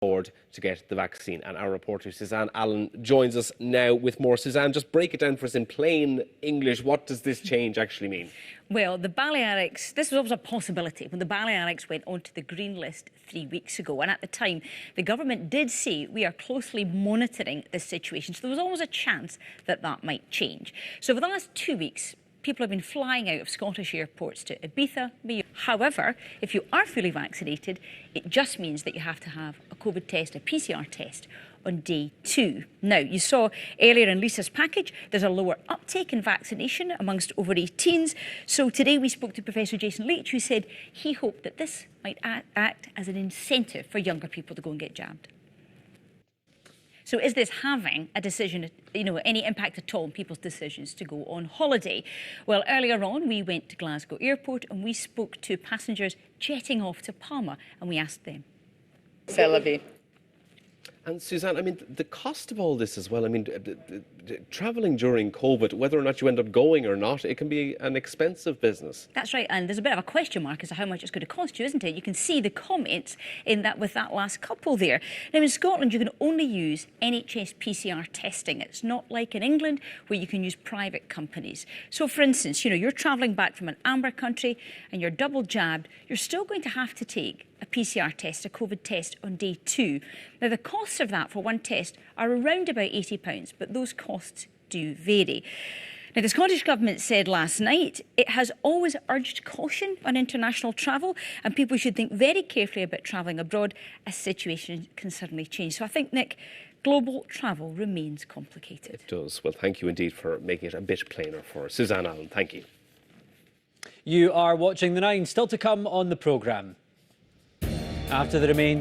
forward to get the vaccine. And our reporter Suzanne Allan joins us now with more. Suzanne, just break it down for us in plain English. What does this change actually mean? Well, the Balearics, this was always a possibility when the Balearics went onto the green list 3 weeks ago. And at the time, the government did say we are closely monitoring this situation. So there was always a chance that that might change. So over the last 2 weeks, people have been flying out of Scottish airports to Ibiza. However, if you are fully vaccinated, it just means that you have to have a COVID test, a PCR test, on day 2. Now, you saw earlier in Lisa's package, there's a lower uptake in vaccination amongst over 18s. So today we spoke to Professor Jason Leach, who said he hoped that this might act as an incentive for younger people to go and get jabbed. So is this having a decision, any impact at all on people's decisions to go on holiday? Well, earlier on, we went to Glasgow Airport and we spoke to passengers jetting off to Palma, and we asked them. C'est la vie. And Suzanne, I mean, the cost of all this as well, I mean, travelling during COVID, whether or not you end up going or not, it can be an expensive business. That's right, and there's a bit of a question mark as to how much it's going to cost you, isn't it? You can see the comments in that with that last couple there. Now, in Scotland, you can only use NHS PCR testing. It's not like in England where you can use private companies. So, for instance, you're travelling back from an amber country and you're double jabbed, you're still going to have to take a PCR test, a COVID test on day 2. Now, the costs of that for one test are around about £80, but those costs do vary. Now, the Scottish Government said last night it has always urged caution on international travel, and people should think very carefully about travelling abroad as situations can suddenly change. So I think, Nick, global travel remains complicated. It does. Well, thank you indeed for making it a bit plainer for us. Suzanne Allan, thank you. You are watching The Nine, still to come on the programme. After the remains